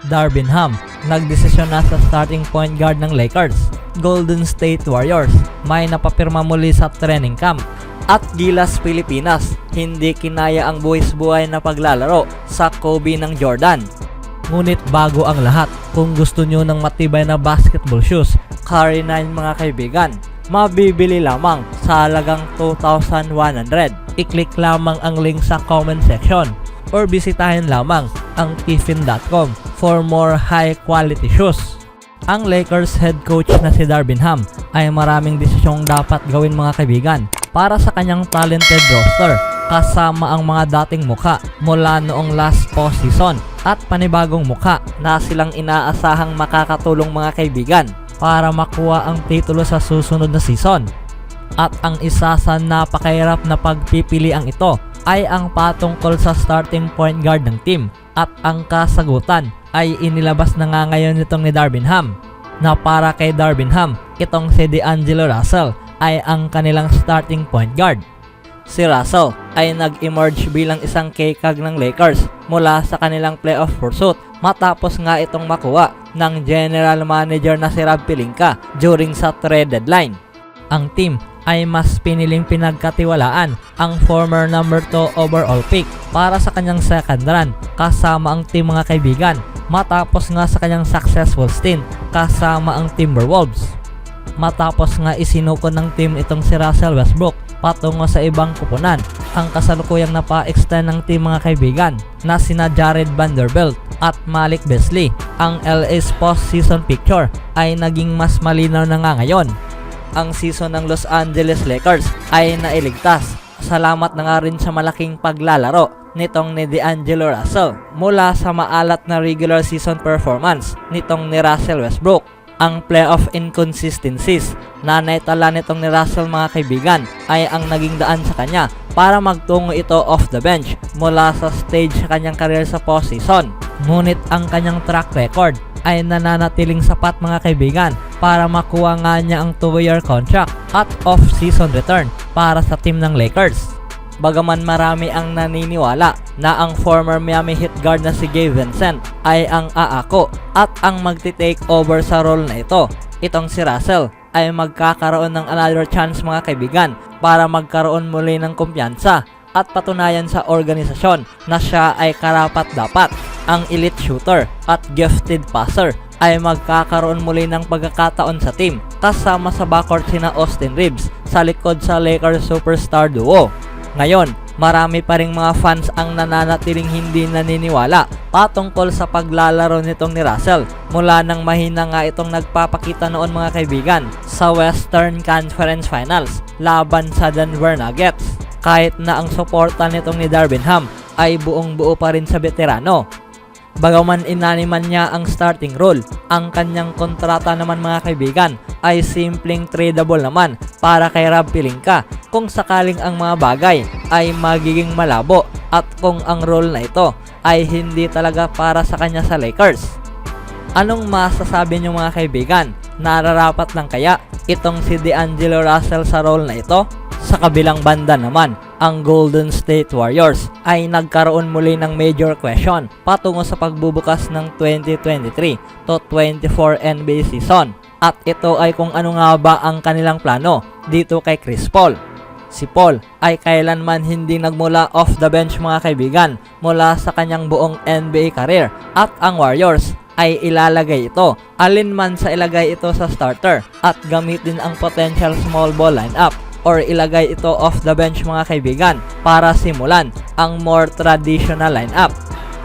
Darvin Ham, nagdesisyon na sa starting point guard ng Lakers. Golden State Warriors, may napapirma muli sa training camp. At Gilas Pilipinas, hindi kinaya ang buwis-buhay na paglalaro sa Kobe ng Jordan. Ngunit bago ang lahat, kung gusto nyo ng matibay na basketball shoes, Curry 9 mga kaibigan, mabibili lamang sa halagang 2,100. I-click lamang ang link sa comment section or bisitahin lamang ang tiffin.com for more high quality shoes. Ang Lakers head coach na si Darvin Ham ay maraming desisyong dapat gawin mga kaibigan para sa kanyang talented roster kasama ang mga dating muka mula noong last postseason at panibagong muka na silang inaasahang makakatulong mga kaibigan para makuha ang titulo sa susunod na season. At ang isa sa napakahirap na pagpipiliang ito ay ang patungkol sa starting point guard ng team at ang kasagutan ay inilabas na nga ngayon nitong ni Darvin Ham na para kay Darvin Ham, itong si D'Angelo Russell ay ang kanilang starting point guard. Si Russell ay nag-emerge bilang isang keycog ng Lakers mula sa kanilang playoff pursuit matapos nga itong makuha ng general manager na si Rob Pelinka during sa trade deadline. Ang team ay mas piniling pinagkatiwalaan ang former number 2 overall pick para sa kanyang second run kasama ang team mga kaibigan matapos nga sa kanyang successful stint kasama ang Timberwolves. Matapos nga isinuko ng team itong si Russell Westbrook patungo sa ibang kupunan, ang kasalukuyang napa-extend ng team mga kaibigan na sina Jared Vanderbilt at Malik Beasley. Ang LA's post-season picture ay naging mas malinaw na nga ngayon. Ang season ng Los Angeles Lakers ay nailigtas. Salamat na nga rin sa malaking paglalaro nitong ni D'Angelo Russell mula sa maalat na regular season performance nitong ni Russell Westbrook. Ang playoff inconsistencies na naitala nitong ni Russell mga kaibigan ay ang naging daan sa kanya para magtungo ito off the bench mula sa stage sa kanyang career sa postseason. Ngunit ang kanyang track record ay nananatiling sapat mga kaibigan para makuha nga niya ang 2-year contract at off-season return para sa team ng Lakers. Bagaman marami ang naniniwala na ang former Miami Heat guard na si Gabe Vincent ay ang aako at ang magti-take over sa role na ito, itong si Russell ay magkakaroon ng another chance mga kaibigan para magkaroon muli ng kumpiyansa at patunayan sa organisasyon na siya ay karapat-dapat. Ang elite shooter at gifted passer ay magkakaroon muli ng pagkakataon sa team kasama sa backcourt sina Austin Reeves sa likod sa Lakers superstar duo. Ngayon, marami pa ring mga fans ang nananatiling hindi naniniwala patungkol sa paglalaro nitong ni Russell mula nang mahina nga itong nagpapakita noon mga kaibigan sa Western Conference Finals laban sa Denver Nuggets. Kahit na ang suporta nitong ni Darvin Ham ay buong-buo pa rin sa veterano. Bagaman inaniman niya ang starting role, ang kanyang kontrata naman mga kaibigan ay simpleng tradable naman para kay Rob Pelinka kung sakaling ang mga bagay ay magiging malabo at kung ang role na ito ay hindi talaga para sa kanya sa Lakers. Anong masasabi niyo mga kaibigan? Nararapat lang kaya itong si D'Angelo Russell sa role na ito? Sa kabilang banda naman, ang Golden State Warriors ay nagkaroon muli ng major question patungo sa pagbubukas ng 2023 to 24 NBA season. At ito ay kung ano nga ba ang kanilang plano dito kay Chris Paul. Si Paul ay kailanman hindi nagmula off the bench mga kaibigan mula sa kanyang buong NBA career at ang Warriors ay ilalagay ito alinman sa ilagay ito sa starter at gamitin ang potential small ball lineup or ilagay ito off the bench mga kaibigan para simulan ang more traditional lineup.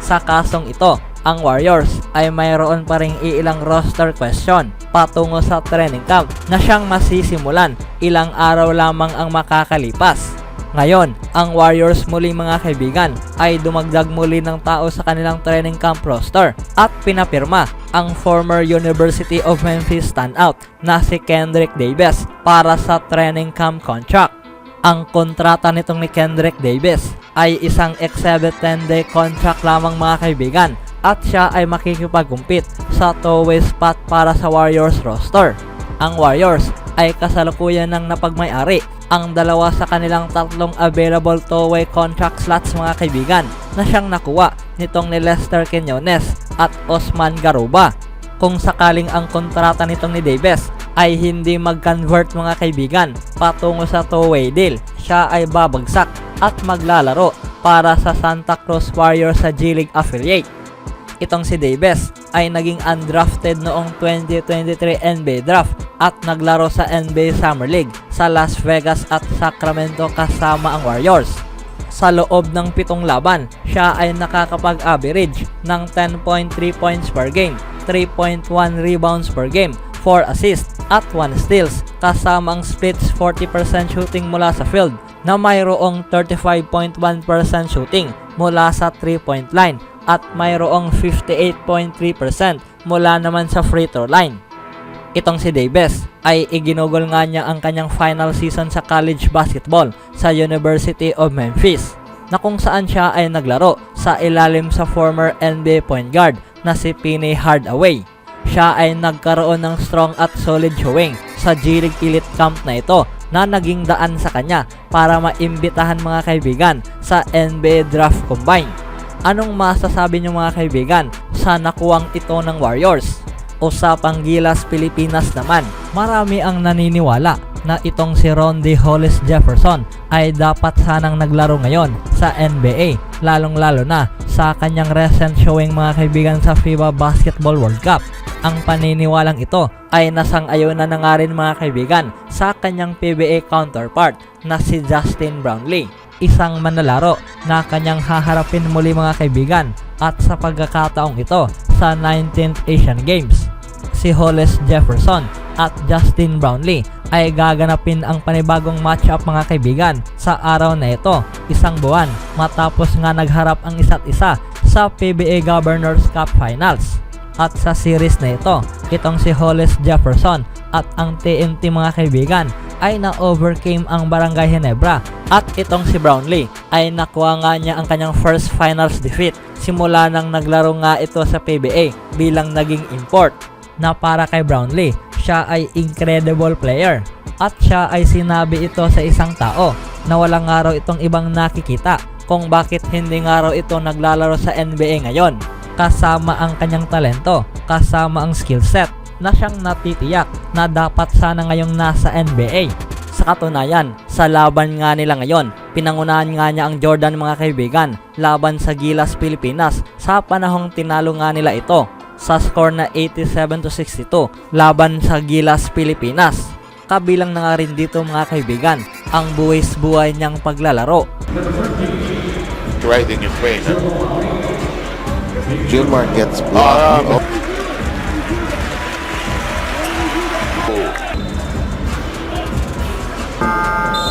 Sa kasong ito, ang Warriors ay mayroon pa ring ilang roster question patungo sa training camp na siyang masisimulan ilang araw lamang ang makakalipas. Ngayon, ang Warriors muli mga kaibigan ay dumagdag muli ng tao sa kanilang training camp roster at pinapirma ang former University of Memphis standout na si Kendrick Davis para sa training camp contract. Ang kontrata nitong ni Kendrick Davis ay isang exhibit 10-day contract lamang mga kaibigan at siya ay makikipag-compete sa two-way spot para sa Warriors roster. Ang Warriors ay kasalukuyan ng napagmay-ari ang dalawa sa kanilang tatlong available two-way contract slots mga kaibigan na siyang nakuha nitong ni Lester Quinones at Osman Garuba. Kung sakaling ang kontrata nitong ni Davis ay hindi mag-convert mga kaibigan patungo sa two-way deal, siya ay babagsak at maglalaro para sa Santa Cruz Warriors sa G-League affiliate. Itong si Davis ay naging undrafted noong 2023 NBA draft at naglaro sa NBA Summer League sa Las Vegas at Sacramento kasama ang Warriors. Sa loob ng 7 laban, siya ay nakakapag-average ng 10.3 points per game, 3.1 rebounds per game, 4 assists at 1 steals kasama ang splits 40% shooting mula sa field na mayroong 35.1% shooting mula sa 3-point line at mayroong 58.3% mula naman sa free throw line. Itong si Davis ay iginugol nga niya ang kanyang final season sa college basketball sa University of Memphis, na kung saan siya ay naglaro sa ilalim sa former NBA point guard na si Penny Hardaway. Siya ay nagkaroon ng strong at solid showing sa G-League Elite Camp na ito na naging daan sa kanya para maimbitahan mga kaibigan sa NBA Draft Combine. Anong masasabi niyo mga kaibigan sa nakuwang ito ng Warriors? Usapang Gilas Pilipinas naman, marami ang naniniwala na itong si Rondy Hollis Jefferson ay dapat sanang naglaro ngayon sa NBA, lalong-lalo na sa kanyang recent showing mga kaibigan sa FIBA Basketball World Cup. Ang paniniwalang ito ay nasang-ayunan na nga rin mga kaibigan sa kanyang PBA counterpart na si Justin Brownlee, isang manlalaro na kanyang haharapin muli mga kaibigan at sa pagkakataong ito sa 19th Asian Games. Si Hollis Jefferson at Justin Brownlee ay gaganapin ang panibagong matchup mga kaibigan sa araw na ito, isang buwan matapos nga nagharap ang isa't isa sa PBA Governors Cup Finals. At sa series na ito, itong si Hollis Jefferson at ang TNT mga kaibigan ay na-overcame ang Barangay Ginebra at itong si Brownlee ay nakuha nga niya ang kanyang first finals defeat simula nang naglaro nga ito sa PBA bilang naging import, na para kay Brownlee, siya ay incredible player at siya ay sinabi ito sa isang tao na walang nga raw itong ibang nakikita kung bakit hindi nga raw ito naglalaro sa NBA ngayon, kasama ang kanyang talento, kasama ang skill set na siyang natitiyak na dapat sana ngayong nasa NBA. Sa katunayan, sa laban nga nila ngayon, pinangunahan nga niya ang Jordan mga kaibigan laban sa Gilas Pilipinas sa panahong tinalo nga nila ito sa score na 87-62 laban sa Gilas Pilipinas. Kabilang na nga rin dito mga kaibigan ang buwis-buhay niyang paglalaro. Right in your face. Gilmar gets blocked.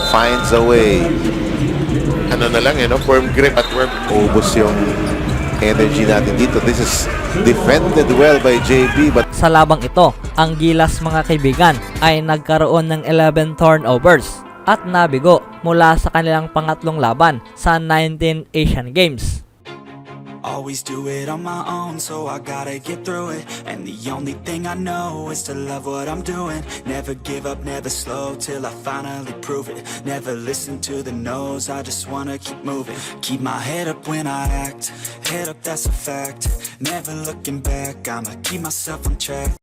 Finds a way. Ano na lang no? Firm grip at work. Ubos yung energy natin dito. This is defended well by JB, but Sa labang ito, ang Gilas mga kaibigan ay nagkaroon ng 11 turnovers at nabigo mula sa kanilang pangatlong laban sa 19 Asian Games. Always do it on my own, so I gotta get through it. And the only thing I know is to love what I'm doing. Never give up, never slow, till I finally prove it. Never listen to the no's, I just wanna keep moving. Keep my head up when I act, head up, that's a fact. Never looking back, I'ma keep myself on track.